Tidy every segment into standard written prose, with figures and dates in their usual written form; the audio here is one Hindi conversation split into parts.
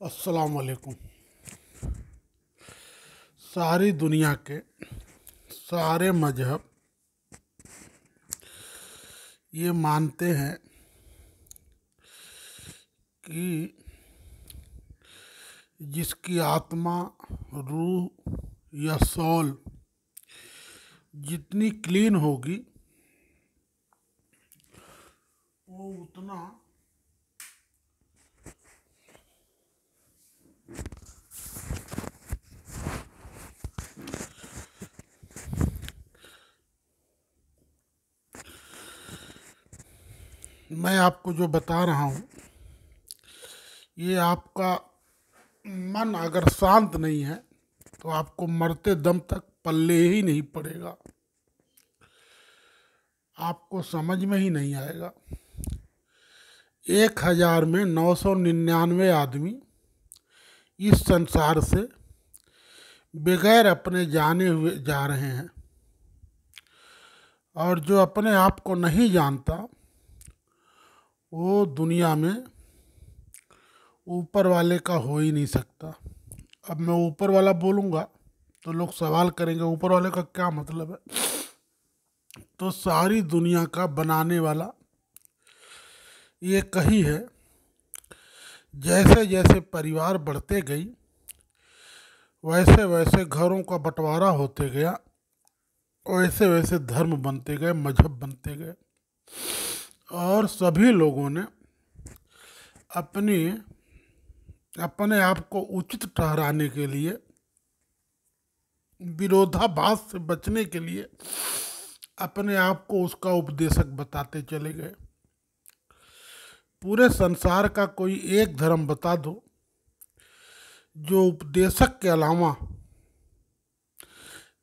अस्सलाम वालेकुम। सारी दुनिया के सारे मजहब ये मानते हैं कि जिसकी आत्मा, रूह या सोल जितनी क्लीन होगी वो उतना मैं आपको जो बता रहा हूँ ये आपका मन अगर शांत नहीं है तो आपको मरते दम तक पल्ले ही नहीं पड़ेगा, आपको समझ में ही नहीं आएगा। 1000 में 999 आदमी इस संसार से बगैर अपने जाने हुए जा रहे हैं, और जो अपने आप को नहीं जानता वो दुनिया में ऊपर वाले का हो ही नहीं सकता। अब मैं ऊपर वाला बोलूँगा तो लोग सवाल करेंगे ऊपर वाले का क्या मतलब है। तो सारी दुनिया का बनाने वाला ये कही है, जैसे जैसे परिवार बढ़ते गई वैसे वैसे घरों का बंटवारा होते गया, वैसे वैसे धर्म बनते गए, मजहब बनते गए, और सभी लोगों ने अपने आप को उचित ठहराने के लिए, विरोधाभास से बचने के लिए अपने आप को उसका उपदेशक बताते चले गए। पूरे संसार का कोई एक धर्म बता दो जो उपदेशक के अलावा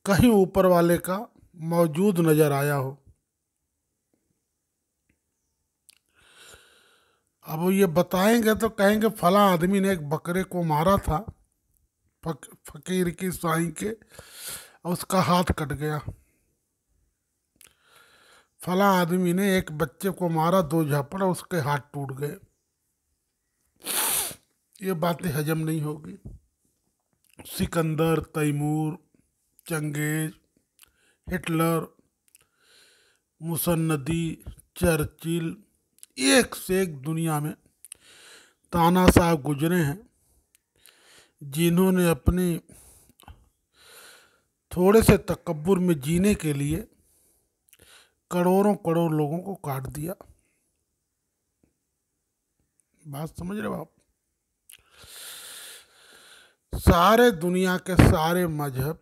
कहीं ऊपर वाले का मौजूद नजर आया हो। अब वो ये बताएंगे तो कहेंगे फला आदमी ने एक बकरे को मारा था, फकीर की साईं के, उसका हाथ कट गया। फला आदमी ने एक बच्चे को मारा, 2 झापड़, उसके हाथ टूट गए। ये बातें हजम नहीं होगी। सिकंदर, तैमूर, चंगेज, हिटलर, मुसन्नदी, चर्चिल, एक से एक दुनिया में तानाशाह गुजरे हैं जिन्होंने अपनी थोड़े से तकब्बुर में जीने के लिए करोड़ों करोड़ लोगों को काट दिया। बात समझ रहे हो आप? सारे दुनिया के सारे मजहब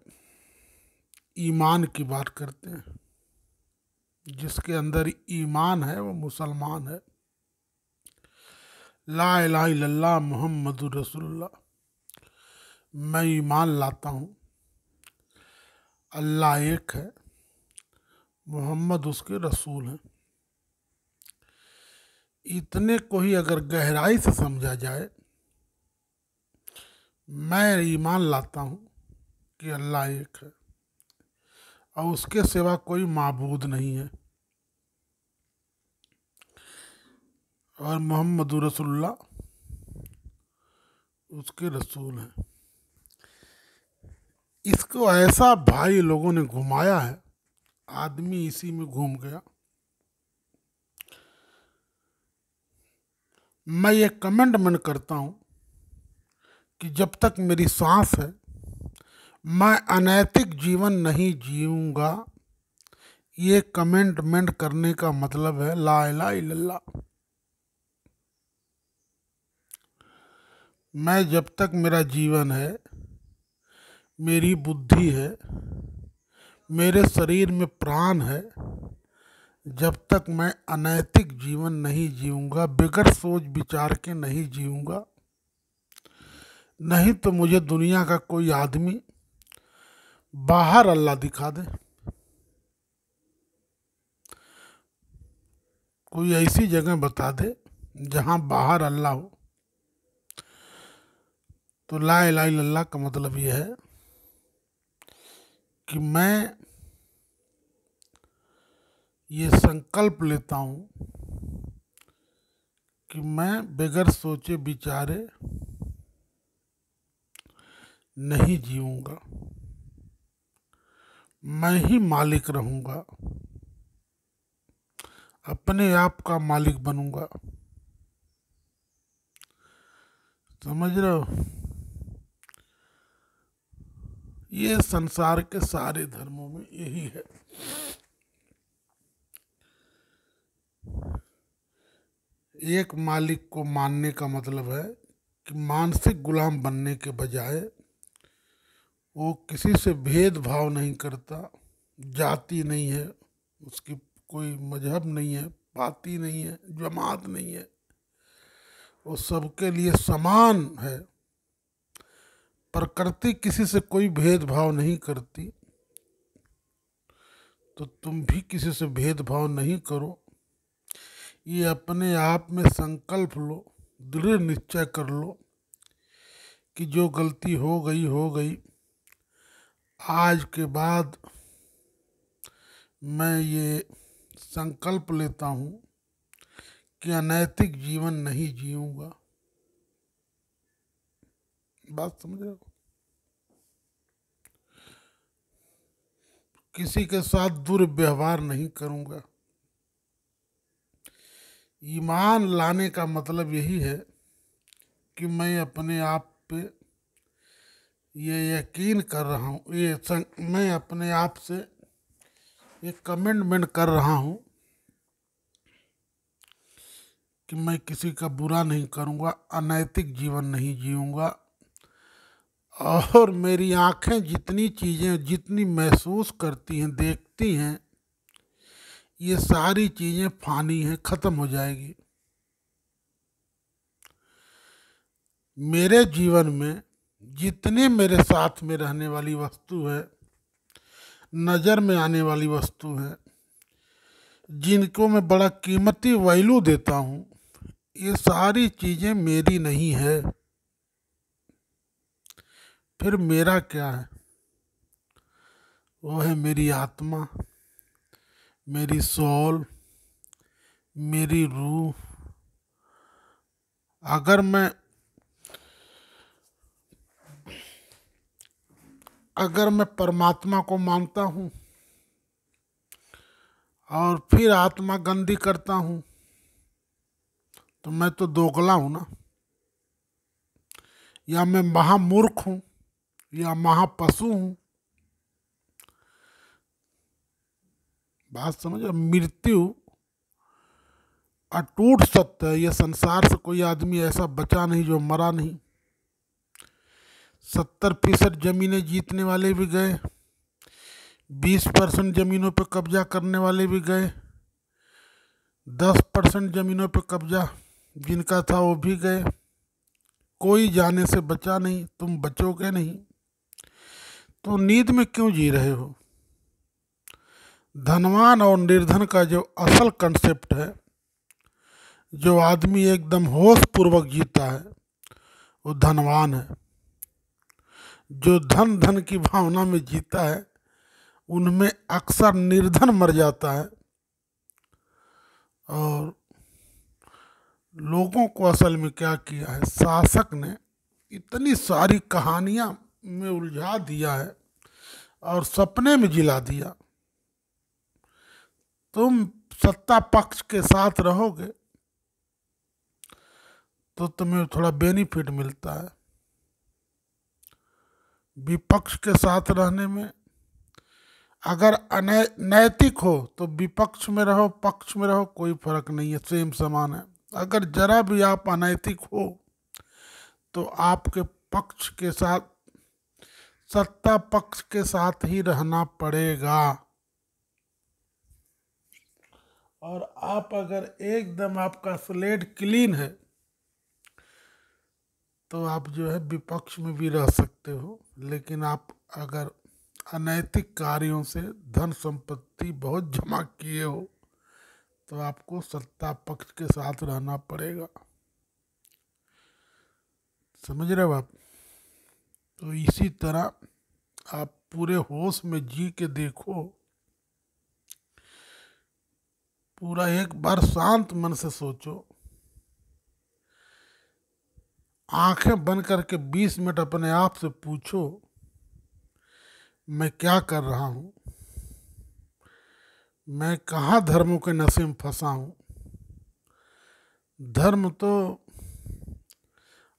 ईमान की बात करते हैं। जिसके अंदर ईमान है वो मुसलमान है। ला इलाहा इल्लल्लाह मुहम्मदुर रसूलुल्लाह, मैं ईमान लाता हूँ अल्लाह एक है, मोहम्मद उसके रसूल हैं। इतने को ही अगर गहराई से समझा जाए, मैं ईमान लाता हूँ कि अल्लाह एक है और उसके सिवा कोई माबूद नहीं है, और मोहम्मद रसूलुल्लाह उसके रसूल हैं। इसको ऐसा भाई लोगों ने घुमाया है, आदमी इसी में घूम गया। मैं ये कमेंटमेंट करता हूँ कि जब तक मेरी सांस है मैं अनैतिक जीवन नहीं जीऊँगा। ये कमेंटमेंट करने का मतलब है ला इलाहा इल्लल्लाह। मैं जब तक मेरा जीवन है, मेरी बुद्धि है, मेरे शरीर में प्राण है, जब तक मैं अनैतिक जीवन नहीं जीऊँगा, बगैर सोच विचार के नहीं जीऊँगा। नहीं तो मुझे दुनिया का कोई आदमी बाहर अल्लाह दिखा दे, कोई ऐसी जगह बता दे जहाँ बाहर अल्लाह हो। तो ला इलाहा इल्लल्लाह का मतलब यह है कि मैं ये संकल्प लेता हूँ कि मैं बगैर सोचे विचारे नहीं जीऊंगा, मैं ही मालिक रहूंगा, अपने आप का मालिक बनूंगा। समझ रहे हो? ये संसार के सारे धर्मों में यही है। एक मालिक को मानने का मतलब है कि मानसिक गुलाम बनने के बजाय वो किसी से भेदभाव नहीं करता, जाति नहीं है उसकी, कोई मजहब नहीं है, पाती नहीं है, जमात नहीं है, वो सबके लिए समान है। प्रकृति किसी से कोई भेदभाव नहीं करती, तो तुम भी किसी से भेदभाव नहीं करो। ये अपने आप में संकल्प लो, दृढ़ निश्चय कर लो कि जो गलती हो गई, आज के बाद मैं ये संकल्प लेता हूँ कि अनैतिक जीवन नहीं जीऊंगा। बात समझ रहे हो? किसी के साथ दुर्व्यवहार नहीं करूंगा। ईमान लाने का मतलब यही है कि मैं अपने आप पे ये यकीन कर रहा हूँ, मैं अपने आप से ये कमिटमेंट कर रहा हूँ कि मैं किसी का बुरा नहीं करूँगा, अनैतिक जीवन नहीं जीऊँगा। और मेरी आँखें जितनी चीज़ें जितनी महसूस करती हैं, देखती हैं, ये सारी चीज़ें फानी हैं, ख़त्म हो जाएगी। मेरे जीवन में जितने मेरे साथ में रहने वाली वस्तु है, नज़र में आने वाली वस्तु है, जिनको मैं बड़ा कीमती वैल्यू देता हूँ, ये सारी चीज़ें मेरी नहीं है। फिर मेरा क्या है? वो है मेरी आत्मा, मेरी सोल, मेरी रूह। अगर मैं परमात्मा को मानता हूँ और फिर आत्मा गंदी करता हूँ, तो मैं तो दोगला हूँ ना। या मैं महामूर्ख हूँ या महापशु हूँ। बात समझो? मृत्यु अटूट सत्य है। यह संसार से कोई आदमी ऐसा बचा नहीं जो मरा नहीं। 70% जमीनें जीतने वाले भी गए, 20% जमीनों पर कब्जा करने वाले भी गए, 10% जमीनों पर कब्जा जिनका था वो भी गए। कोई जाने से बचा नहीं। तुम बचोगे नहीं, तो नींद में क्यों जी रहे हो? धनवान और निर्धन का जो असल कंसेप्ट है, जो आदमी एकदम होश पूर्वक जीता है, वो धनवान है। जो धन धन की भावना में जीता है, उनमें अक्सर निर्धन मर जाता है। और लोगों को असल में क्या किया है, शासक ने इतनी सारी कहानियां में उलझा दिया है और सपने में जिला दिया। तुम सत्ता पक्ष के साथ रहोगे तो तुम्हें थोड़ा बेनिफिट मिलता है। विपक्ष के साथ रहने में, अगर नैतिक हो तो विपक्ष में रहो, पक्ष में रहो, कोई फर्क नहीं है, सेम समान है। अगर जरा भी आप अनैतिक हो तो आपके पक्ष के साथ, सत्ता पक्ष के साथ ही रहना पड़ेगा। और आप अगर एकदम आपका स्लेट क्लीन है तो आप जो है विपक्ष में भी रह सकते हो। लेकिन आप अगर अनैतिक कार्यों से धन संपत्ति बहुत जमा किए हो तो आपको सत्ता पक्ष के साथ रहना पड़ेगा। समझ रहे हो आप? तो इसी तरह आप पूरे होश में जी के देखो, पूरा एक बार शांत मन से सोचो आंखें बंद करके 20 मिनट अपने आप से पूछो, मैं क्या कर रहा हूँ, मैं कहाँ धर्मों के नशे में फंसा हूँ। धर्म तो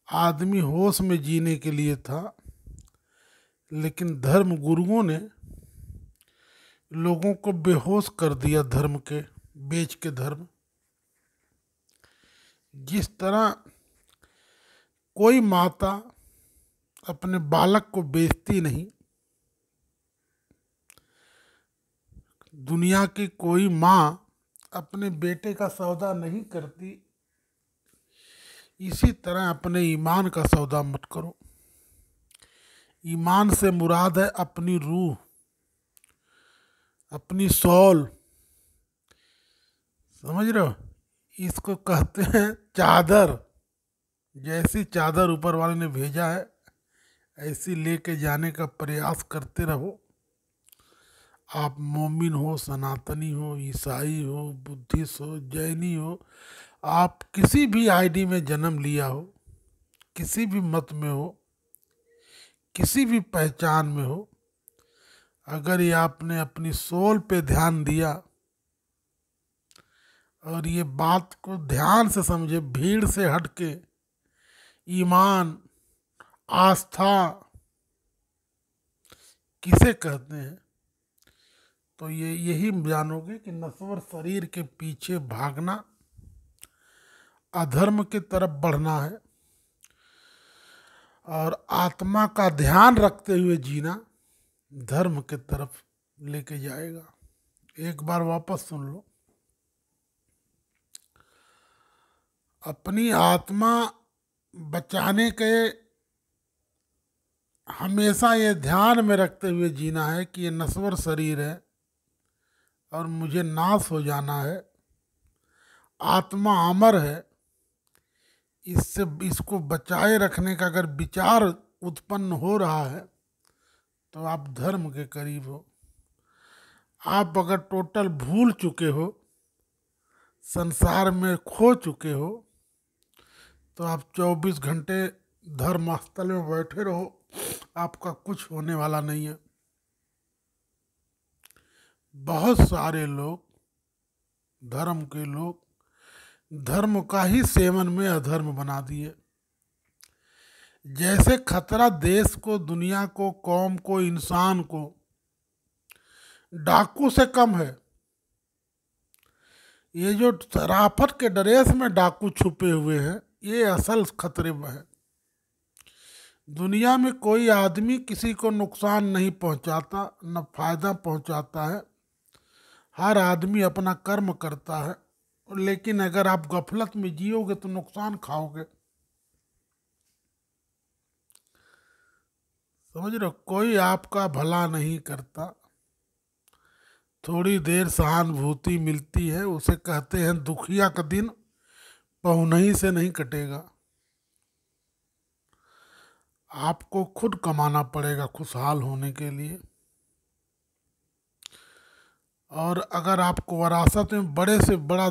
आदमी होश में जीने के लिए था, लेकिन धर्म गुरुओं ने लोगों को बेहोश कर दिया धर्म के, बेच के धर्म। जिस तरह कोई माता अपने बालक को बेचती नहीं, दुनिया की कोई माँ अपने बेटे का सौदा नहीं करती, इसी तरह अपने ईमान का सौदा मत करो। ईमान से मुराद है अपनी रूह, अपनी सौल, समझ रहे हो। इसको कहते हैं चादर। जैसी चादर ऊपर वाले ने भेजा है ऐसी लेके जाने का प्रयास करते रहो। आप मोमिन हो, सनातनी हो, ईसाई हो, बुद्धिस्ट हो, जैनी हो, आप किसी भी आईडी में जन्म लिया हो, किसी भी मत में हो, किसी भी पहचान में हो, अगर ये आपने अपनी सोल पे ध्यान दिया और ये बात को ध्यान से समझे, भीड़ से हटके ईमान, आस्था किसे कहते हैं, तो ये यही जानोगे कि नश्वर शरीर के पीछे भागना अधर्म की तरफ बढ़ना है, और आत्मा का ध्यान रखते हुए जीना धर्म की तरफ लेके जाएगा। एक बार वापस सुन लो। अपनी आत्मा बचाने के हमेशा ये ध्यान में रखते हुए जीना है कि ये नश्वर शरीर है और मुझे नाश हो जाना है। आत्मा अमर है, इससे इसको बचाए रखने का अगर विचार उत्पन्न हो रहा है तो आप धर्म के करीब हो। आप अगर टोटल भूल चुके हो, संसार में खो चुके हो, तो आप 24 घंटे धर्म स्थल में बैठे रहो, आपका कुछ होने वाला नहीं है। बहुत सारे लोग, धर्म के लोग, धर्म का ही सेवन में अधर्म बना दिए। जैसे खतरा देश को, दुनिया को, कौम को, इंसान को डाकू से कम है, ये जो शराफत के ड्रेस में डाकू छुपे हुए हैं ये असल खतरे में है। दुनिया में कोई आदमी किसी को नुकसान नहीं पहुंचाता, न फायदा पहुंचाता है। हर आदमी अपना कर्म करता है, लेकिन अगर आप गफलत में जियोगे तो नुकसान खाओगे। समझ रहे हो, कोई आपका भला नहीं करता। थोड़ी देर सहानुभूति मिलती है, उसे कहते हैं दुखिया का दिन पहुनही से नहीं कटेगा। आपको खुद कमाना पड़ेगा खुशहाल होने के लिए। और अगर आपको विरासत में बड़े से बड़ा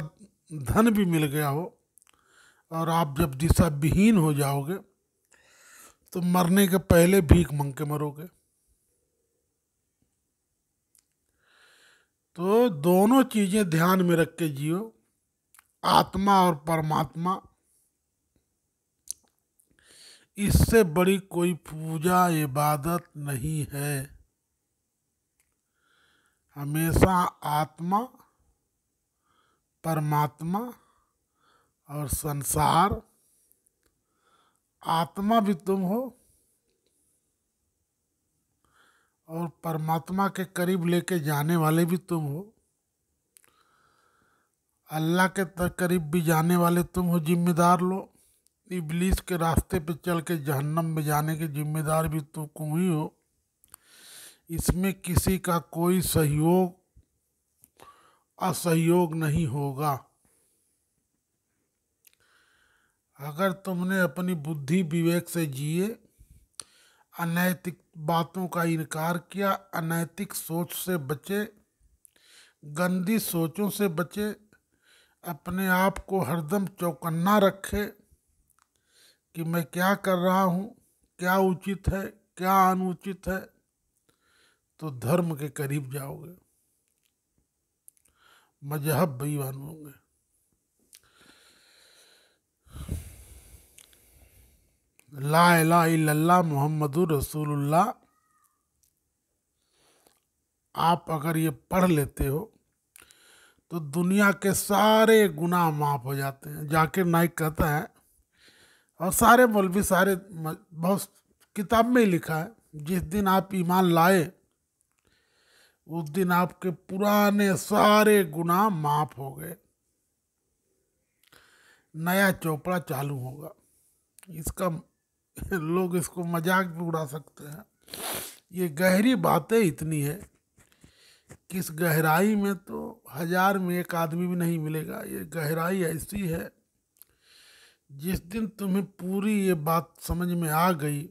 धन भी मिल गया हो और आप जब दिशा विहीन हो जाओगे तो मरने के पहले भीख मांग के मरोगे। तो दोनों चीजें ध्यान में रख के जियो, आत्मा और परमात्मा। इससे बड़ी कोई पूजा इबादत नहीं है। हमेशा आत्मा, परमात्मा और संसार, आत्मा भी तुम हो और परमात्मा के करीब लेके जाने वाले भी तुम हो। अल्लाह के करीब भी जाने वाले तुम हो, जिम्मेदार लो। इब्लीस के रास्ते पे चल के जहन्नम में जाने के जिम्मेदार भी तुम ही हो। इसमें किसी का कोई सहयोग असहयोग नहीं होगा। अगर तुमने अपनी बुद्धि विवेक से जिए, अनैतिक बातों का इनकार किया, अनैतिक सोच से बचे, गंदी सोचों से बचे, अपने आप को हरदम चौकन्ना रखे, कि मैं क्या कर रहा हूँ, क्या उचित है, क्या अनुचित है, तो धर्म के करीब जाओगे, मजहब भी बनोगे। ला इलाहा इल्लल्लाह मुहम्मदुर रसूलुल्लाह आप अगर ये पढ़ लेते हो तो दुनिया के सारे गुनाह माफ हो जाते हैं। जाकिर नाइक कहता है, और सारे मौलवी सारे बहुत किताब में ही लिखा है, जिस दिन आप ईमान लाए उस दिन आपके पुराने सारे गुनाह माफ हो गए, नया चौपड़ा चालू होगा। इसका लोग इसको मजाक भी उड़ा सकते हैं। ये गहरी बातें इतनी है कि इस गहराई में तो 1000 में एक आदमी भी नहीं मिलेगा। ये गहराई ऐसी है, जिस दिन तुम्हें पूरी ये बात समझ में आ गई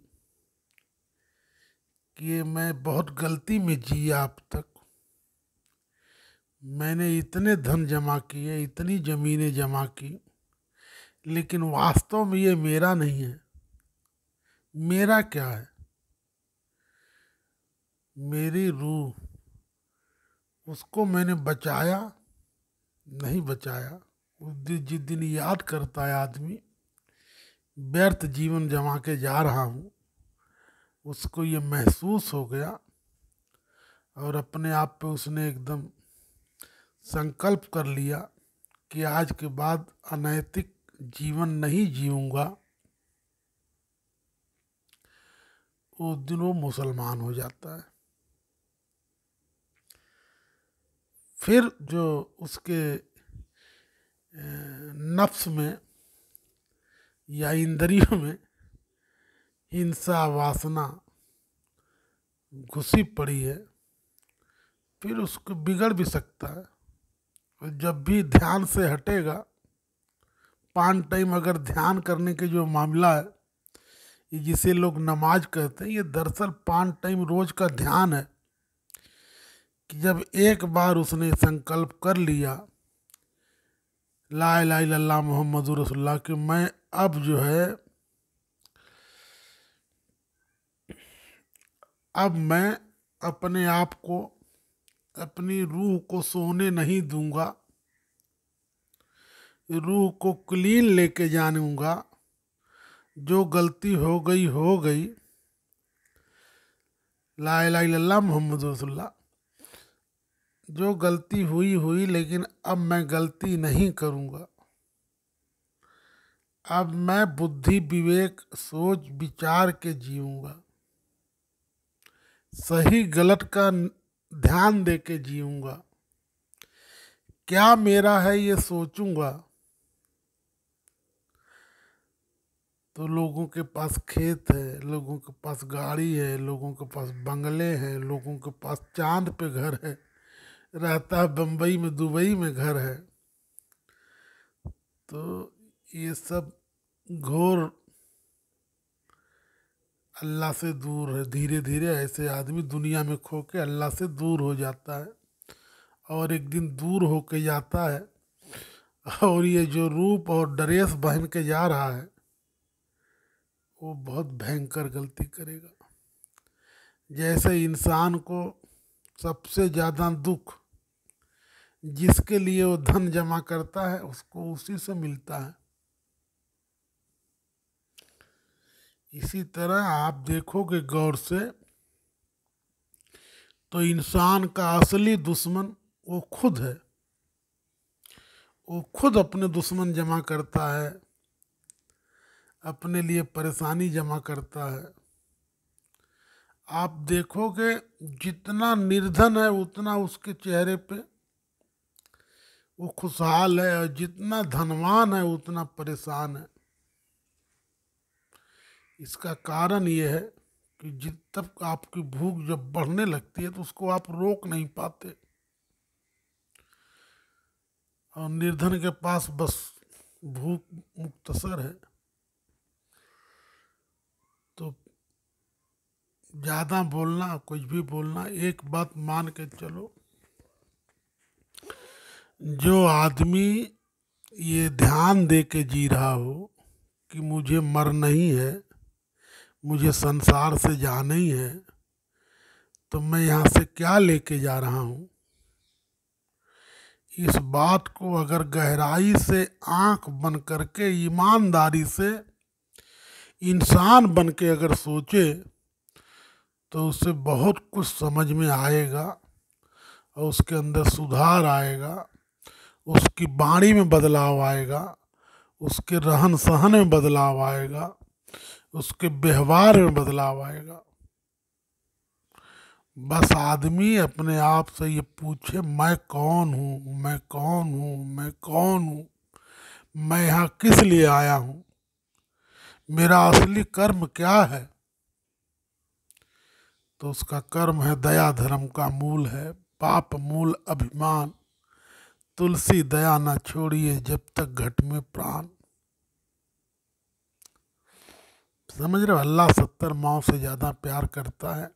कि ये मैं बहुत गलती में जिया अब तक, मैंने इतने धन जमा किए, इतनी ज़मीनें जमा की, लेकिन वास्तव में ये मेरा नहीं है। मेरा क्या है? मेरी रूह, उसको मैंने बचाया नहीं बचाया। उस दिन जिस दिन याद करता है आदमी व्यर्थ जीवन जमा के जा रहा हूँ, उसको ये महसूस हो गया और अपने आप पे उसने एकदम संकल्प कर लिया कि आज के बाद अनैतिक जीवन नहीं जीऊँगा। उस दिन वो मुसलमान हो जाता है। फिर जो उसके नफ्स में या इंद्रियों में हिंसा वासना घुसी पड़ी है, फिर उसको बिगड़ भी सकता है। और जब भी ध्यान से हटेगा, 5 टाइम अगर ध्यान करने के जो मामला है, ये जिसे लोग नमाज कहते हैं, ये दरअसल 5 टाइम रोज का ध्यान है। कि जब एक बार उसने संकल्प कर लिया ला इलाहा इल्लल्लाह मुहम्मदुर रसूलुल्लाह कि मैं अब जो है, अब मैं अपने आप को, अपनी रूह को सोने नहीं दूंगा, रूह को क्लीन लेके जानूंगा। जो गलती हो गई, ला इलाहा इल्लल्लाह मुहम्मद रसूलुल्लाह, जो गलती हुई, लेकिन अब मैं गलती नहीं करूंगा। अब मैं बुद्धि विवेक सोच विचार के जीऊंगा, सही गलत का ध्यान दे के जीऊंगा। क्या मेरा है ये सोचूंगा। तो लोगों के पास खेत है, लोगों के पास गाड़ी है, लोगों के पास बंगले हैं, लोगों के पास चांद पे घर है, रहता है बम्बई में, दुबई में घर है। तो ये सब घोर अल्लाह से दूर है। धीरे धीरे ऐसे आदमी दुनिया में खो के अल्लाह से दूर हो जाता है, और एक दिन दूर होके जाता है, और ये जो रूप और ड्रेस पहन के जा रहा है, वो बहुत भयंकर गलती करेगा। जैसे इंसान को सबसे ज़्यादा दुख जिसके लिए वो धन जमा करता है, उसको उसी से मिलता है। इसी तरह आप देखोगे गौर से, तो इंसान का असली दुश्मन वो खुद है। वो खुद अपने दुश्मन जमा करता है, अपने लिए परेशानी जमा करता है। आप देखोगे जितना निर्धन है उतना उसके चेहरे पे वो खुशहाल है, और जितना धनवान है उतना परेशान है। इसका कारण ये है कि जित तक आपकी भूख जब बढ़ने लगती है तो उसको आप रोक नहीं पाते, और निर्धन के पास बस भूख मुक्तसर है। तो ज़्यादा बोलना, कुछ भी बोलना, एक बात मान के चलो, जो आदमी ये ध्यान दे के जी रहा हो कि मुझे मरना ही है, मुझे संसार से जाना ही है, तो मैं यहाँ से क्या लेके जा रहा हूँ, इस बात को अगर गहराई से आंख बंद करके ईमानदारी से इंसान बन के अगर सोचे तो उसे बहुत कुछ समझ में आएगा और उसके अंदर सुधार आएगा, उसकी वाणी में बदलाव आएगा, उसके रहन सहन में बदलाव आएगा, उसके व्यवहार में बदलाव आएगा। बस आदमी अपने आप से ये पूछे, मैं कौन हूँ, मैं कौन हूँ, मैं कौन हूँ, मैं यहाँ किस लिए आया हूँ, मेरा असली कर्म क्या है। तो उसका कर्म है दया धर्म का मूल है, पाप मूल अभिमान, तुलसी दया न छोड़िए जब तक घट में प्राण। समझ रहे हो, अल्लाह 70 माओ से ज़्यादा प्यार करता है।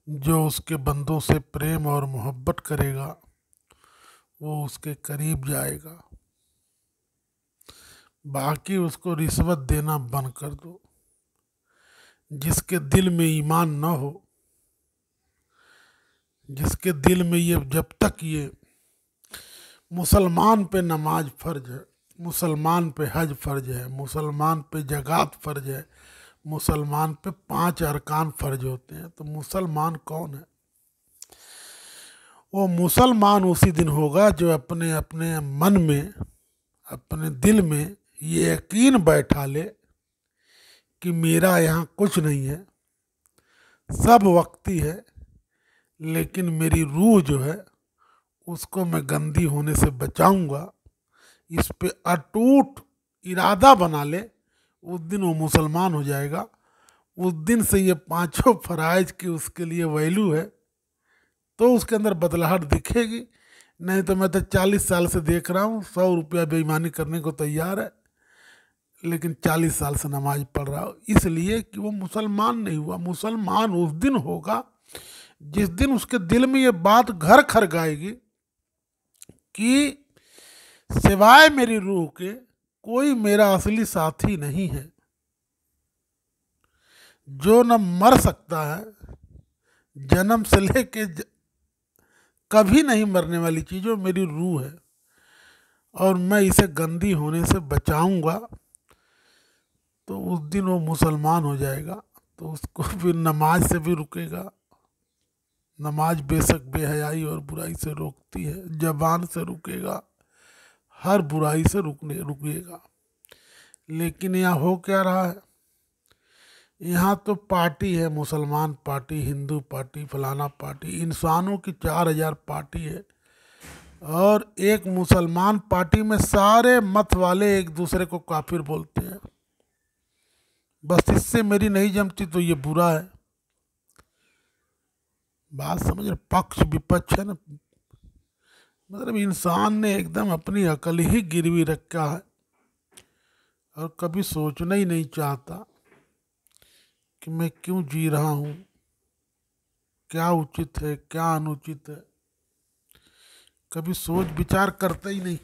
जो उसके बंदों से प्रेम और मोहब्बत करेगा वो उसके करीब जाएगा। बाकी उसको रिश्वत देना बंद कर दो। जिसके दिल में ईमान न हो, जिसके दिल में ये, जब तक ये मुसलमान पे नमाज फर्ज है, मुसलमान पे हज फर्ज है, मुसलमान पे जगात फर्ज है, मुसलमान पे 5 अरकान फर्ज होते हैं, तो मुसलमान कौन है? वो मुसलमान उसी दिन होगा जो अपने अपने मन में, अपने दिल में ये यकीन बैठा ले कि मेरा यहाँ कुछ नहीं है, सब वक्ती है, लेकिन मेरी रूह जो है उसको मैं गंदी होने से बचाऊंगा, इस पे अटूट इरादा बना ले, उस दिन वो मुसलमान हो जाएगा। उस दिन से ये 5 फराइज की उसके लिए वैल्यू है, तो उसके अंदर बदलाहट दिखेगी। नहीं तो मैं तो 40 साल से देख रहा हूँ, 100 रुपया बेईमानी करने को तैयार है, लेकिन 40 साल से नमाज पढ़ रहा हो, इसलिए कि वो मुसलमान नहीं हुआ। मुसलमान उस दिन होगा जिस दिन उसके दिल में ये बात घर खर गाएगी कि सिवाय मेरी रूह के कोई मेरा असली साथी नहीं है। जो न मर सकता है, जन्म से लेके कभी नहीं मरने वाली चीज़ वो मेरी रूह है, और मैं इसे गंदी होने से बचाऊंगा, तो उस दिन वो मुसलमान हो जाएगा। तो उसको फिर नमाज से भी रुकेगा। नमाज बेशक बेहयाई और बुराई से रोकती है, जबान से रुकेगा, हर बुराई से रुकेगा। लेकिन यहाँ हो क्या रहा है, यहाँ तो पार्टी है, मुसलमान पार्टी, हिंदू पार्टी, फलाना पार्टी, इंसानों की 4000 पार्टी है, और एक मुसलमान पार्टी में सारे मत वाले एक दूसरे को काफिर बोलते हैं। बस इससे मेरी नहीं जमती तो ये बुरा है। बात समझ रहे, पक्ष विपक्ष है ना, मतलब इंसान ने एकदम अपनी अकल ही गिरवी रखा है और कभी सोचना ही नहीं चाहता कि मैं क्यों जी रहा हूँ, क्या उचित है, क्या अनुचित है, कभी सोच विचार करता ही नहीं।